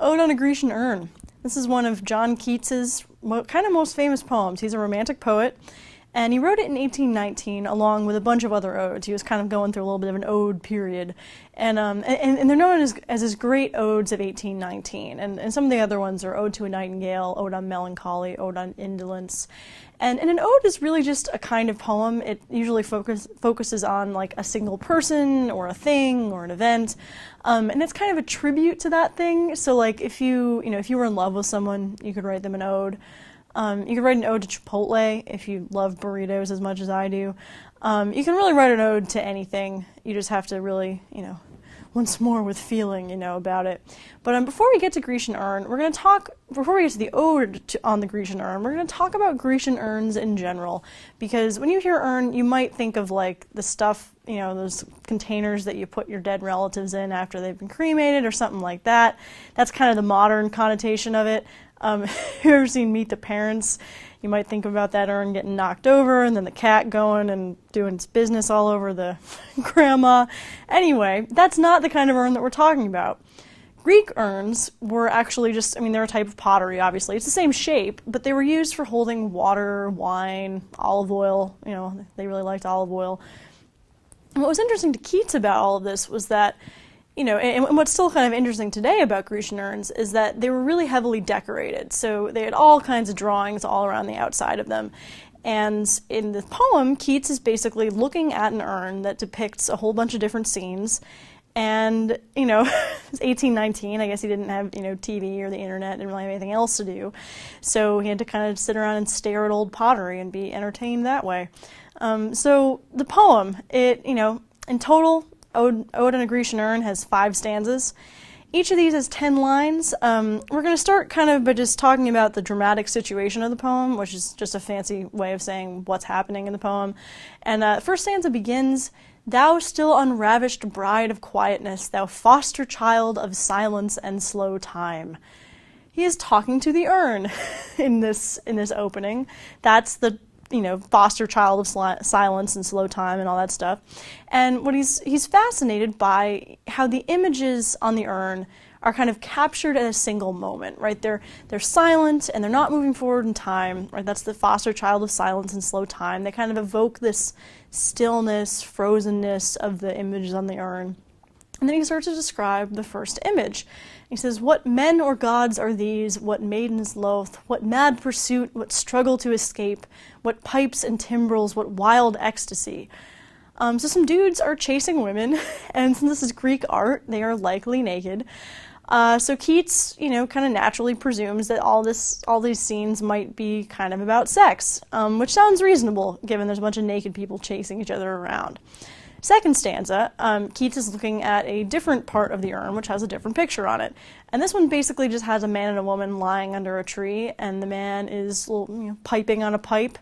Ode on a Grecian Urn. This is one of John Keats's kind of most famous poems. He's a romantic poet, and he wrote it in 1819 along with a bunch of other odes. He was kind of going through a little bit of an ode period. And they're known as his great odes of 1819. And some of the other ones are Ode to a Nightingale, Ode on Melancholy, Ode on Indolence. And an ode is really just a kind of poem. It usually focuses on like a single person or a thing or an event. And it's kind of a tribute to that thing. So like if you were in love with someone, you could write them an ode. You could write an ode to Chipotle if you love burritos as much as I do. You can really write an ode to anything. You just have to really, once more with feeling, about it. But before we get to Grecian Urn, before we get to the ode on the Grecian Urn, we're going to talk about Grecian urns in general. Because when you hear urn, you might think of like the stuff, those containers that you put your dead relatives in after they've been cremated or something like that. That's kind of the modern connotation of it. If you've ever seen Meet the Parents, you might think about that urn getting knocked over and then the cat going and doing its business all over the grandma. Anyway, that's not the kind of urn that we're talking about. Greek urns were actually they're a type of pottery, obviously. It's the same shape, but they were used for holding water, wine, olive oil. They really liked olive oil. And what was interesting to Keats about all of this was that and what's still kind of interesting today about Grecian urns is that they were really heavily decorated. So they had all kinds of drawings all around the outside of them. And in the poem, Keats is basically looking at an urn that depicts a whole bunch of different scenes. And, it's 1819. I guess he didn't have, TV or the internet, didn't really have anything else to do. So he had to kind of sit around and stare at old pottery and be entertained that way. So the poem, in total, Ode on a Grecian Urn has 5 stanzas. Each of these has 10 lines. We're going to start kind of by just talking about the dramatic situation of the poem, which is just a fancy way of saying what's happening in the poem. And the first stanza begins, "Thou still unravished bride of quietness, thou foster child of silence and slow time." He is talking to the urn in this opening. That's the foster child of silence and slow time and all that stuff. And what he's fascinated by how the images on the urn are kind of captured at a single moment, right? They're silent and they're not moving forward in time, right? That's the foster child of silence and slow time. They kind of evoke this stillness, frozenness of the images on the urn. And then he starts to describe the first image. He says, "What men or gods are these? What maidens loath? What mad pursuit? What struggle to escape? What pipes and timbrels? What wild ecstasy?" So some dudes are chasing women, and since this is Greek art, they are likely naked. So Keats, kind of naturally presumes that all these scenes might be kind of about sex, which sounds reasonable given there's a bunch of naked people chasing each other around. Second stanza, Keats is looking at a different part of the urn, which has a different picture on it. And this one basically just has a man and a woman lying under a tree, and the man is piping on a pipe.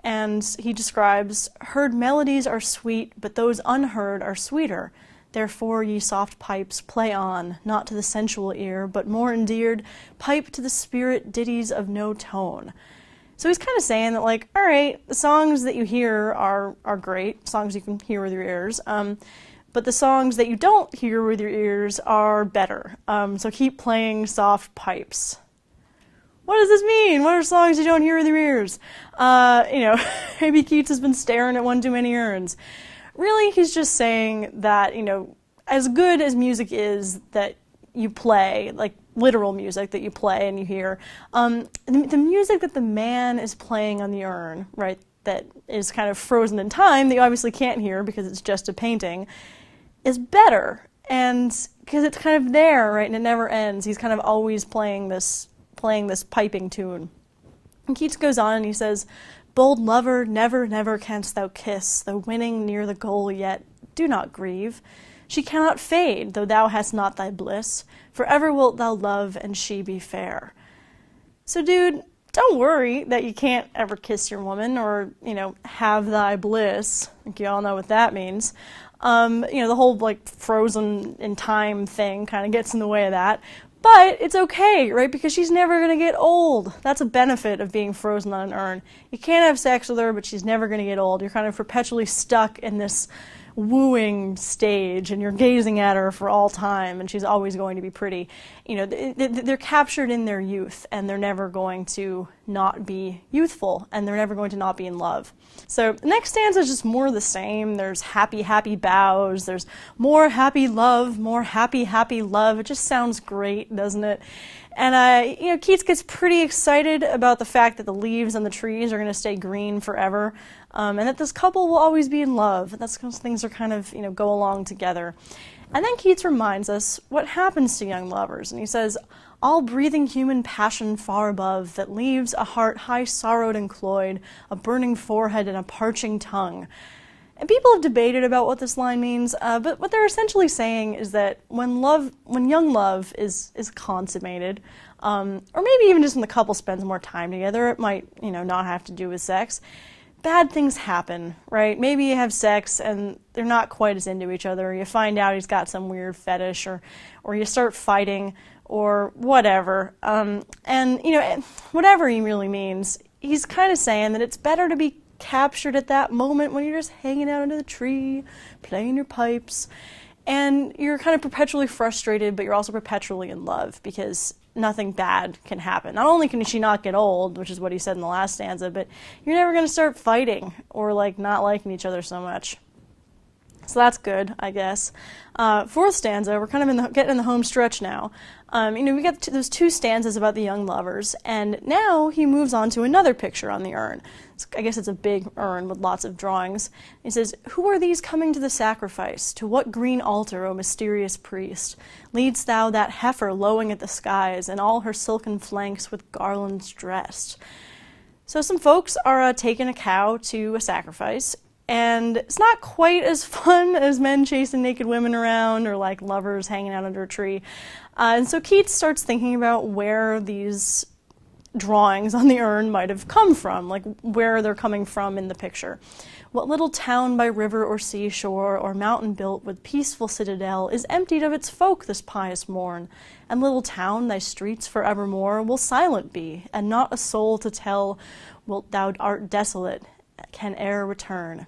And he describes, "Heard melodies are sweet, but those unheard are sweeter. Therefore, ye soft pipes, play on, not to the sensual ear, but more endeared, pipe to the spirit ditties of no tone." So he's kind of saying that, like, all right, the songs that you hear are great, songs you can hear with your ears, but the songs that you don't hear with your ears are better. So keep playing soft pipes. What does this mean? What are songs you don't hear with your ears? Maybe Keats has been staring at one too many urns. Really, he's just saying that, as good as music is that you play, like literal music that you play and you hear, the music that the man is playing on the urn, right, that is kind of frozen in time, that you obviously can't hear because it's just a painting, is better. And because it's kind of there, right, and it never ends. He's kind of always playing this piping tune. And Keats goes on and he says, "Bold lover, never, never canst thou kiss, though winning near the goal yet, do not grieve. She cannot fade, though thou hast not thy bliss. Forever wilt thou love, and she be fair." So, dude, don't worry that you can't ever kiss your woman or, have thy bliss. I think you all know what that means. The whole, frozen in time thing kind of gets in the way of that. But it's okay, right? Because she's never going to get old. That's a benefit of being frozen on an urn. You can't have sex with her, but she's never going to get old. You're kind of perpetually stuck in this wooing stage, and you're gazing at her for all time, and she's always going to be pretty. You know, they're captured in their youth, and they're never going to not be youthful, and they're never going to not be in love. So the next stanza is just more of the same. There's happy, happy bows. There's more happy love, more happy, happy love. It just sounds great, doesn't it? And, you know, Keats gets pretty excited about the fact that the leaves on the trees are going to stay green forever, and that this couple will always be in love. That's because things are kind of, you know, go along together. And then Keats reminds us what happens to young lovers, and he says, all breathing human passion far above, that leaves a heart high sorrowed and cloyed, a burning forehead and a parching tongue. And people have debated about what this line means, but what they're essentially saying is that when young love is consummated, or maybe even just when the couple spends more time together, it might, you know, not have to do with sex, bad things happen, right? Maybe you have sex and they're not quite as into each other, or you find out he's got some weird fetish, or you start fighting, or whatever. And, you know, whatever he really means, he's kind of saying that it's better to be captured at that moment when you're just hanging out under the tree, playing your pipes, and you're kind of perpetually frustrated, but you're also perpetually in love, because nothing bad can happen. Not only can she not get old, which is what he said in the last stanza, but you're never going to start fighting or like not liking each other so much. So that's good, I guess. Fourth stanza, we're kind of getting in the home stretch now. You know, we got those two stanzas about the young lovers, and now he moves on to another picture on the urn. I guess it's a big urn with lots of drawings. He says, who are these coming to the sacrifice? To what green altar, O mysterious priest, leadst thou that heifer lowing at the skies, and all her silken flanks with garlands dressed? So some folks are taking a cow to a sacrifice, and it's not quite as fun as men chasing naked women around, or like lovers hanging out under a tree. And so Keats starts thinking about where these drawings on the urn might have come from, like where they're coming from in the picture. What little town by river or seashore, or mountain built with peaceful citadel, is emptied of its folk this pious morn? And little town, thy streets forevermore will silent be, and not a soul to tell wilt thou art desolate, can e'er return.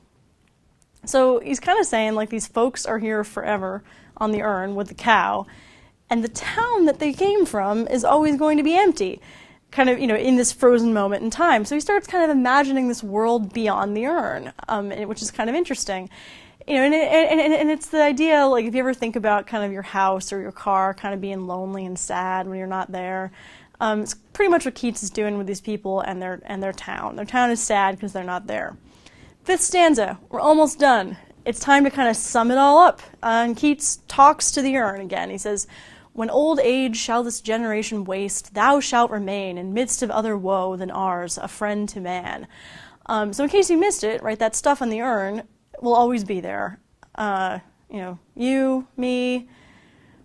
So he's kind of saying, like, these folks are here forever on the urn with the cow, and the town that they came from is always going to be empty, kind of, you know, in this frozen moment in time. So he starts kind of imagining this world beyond the urn, which is kind of interesting. You know, and it's the idea, like, if you ever think about kind of your house or your car kind of being lonely and sad when you're not there, it's pretty much what Keats is doing with these people and their town. Their town is sad because they're not there. Fifth stanza, we're almost done. It's time to kind of sum it all up. And Keats talks to the urn again. He says, when old age shall this generation waste, thou shalt remain in midst of other woe than ours, a friend to man. So in case you missed it, right, that stuff on the urn will always be there. You know, you, me,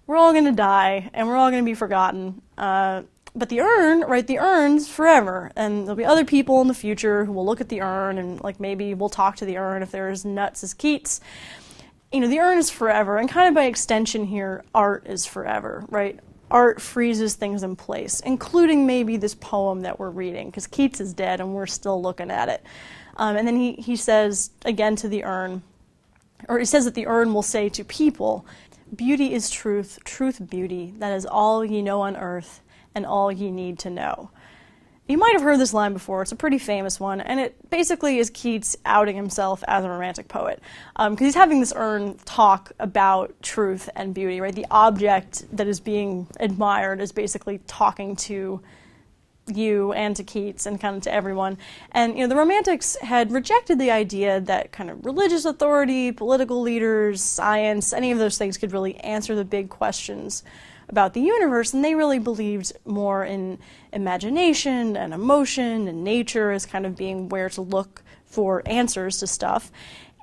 we're all going to die, and we're all going to be forgotten. But the urn, right, the urn's forever, and there'll be other people in the future who will look at the urn, and like maybe we'll talk to the urn if they're as nuts as Keats. You know, the urn is forever, and kind of by extension here, art is forever, right? Art freezes things in place, including maybe this poem that we're reading, because Keats is dead and we're still looking at it. And then he says again to the urn, or he says that the urn will say to people, beauty is truth, truth beauty, that is all ye know on earth, and all ye need to know. You might have heard this line before. It's a pretty famous one, and it basically is Keats outing himself as a romantic poet, because he's having this urn talk about truth and beauty, right? The object that is being admired is basically talking to you and to Keats and kind of to everyone. And, you know, the Romantics had rejected the idea that kind of religious authority, political leaders, science, any of those things could really answer the big questions about the universe, and they really believed more in imagination and emotion and nature as kind of being where to look for answers to stuff.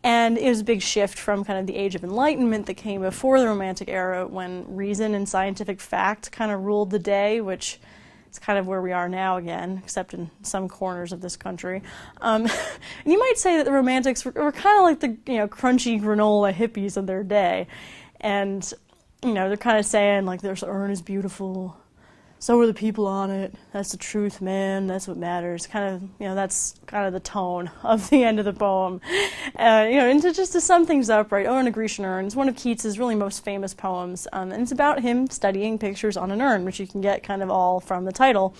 And it was a big shift from kind of the Age of Enlightenment that came before the Romantic era, when reason and scientific fact kind of ruled the day, which is kind of where we are now again, except in some corners of this country. And you might say that the Romantics were kind of like the, you know, crunchy granola hippies of their day. And you know, they're kind of saying, like, this urn is beautiful, so are the people on it. That's the truth, man. That's what matters. Kind of, that's kind of the tone of the end of the poem. And to sum things up, right, Oh, in a Grecian Urn is one of Keats's really most famous poems, and it's about him studying pictures on an urn, which you can get kind of all from the title.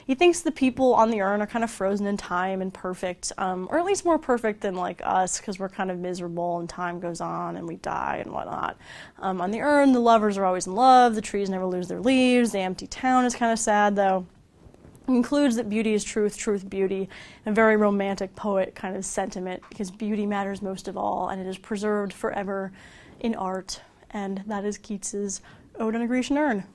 He thinks the people on the urn are kind of frozen in time and perfect, or at least more perfect than like us, because we're kind of miserable and time goes on and we die and whatnot. On the urn, the lovers are always in love, the trees never lose their leaves, the empty town is kind of sad though. He concludes that beauty is truth, truth beauty, a very romantic poet kind of sentiment, because beauty matters most of all and it is preserved forever in art, and that is Keats's Ode on a Grecian Urn.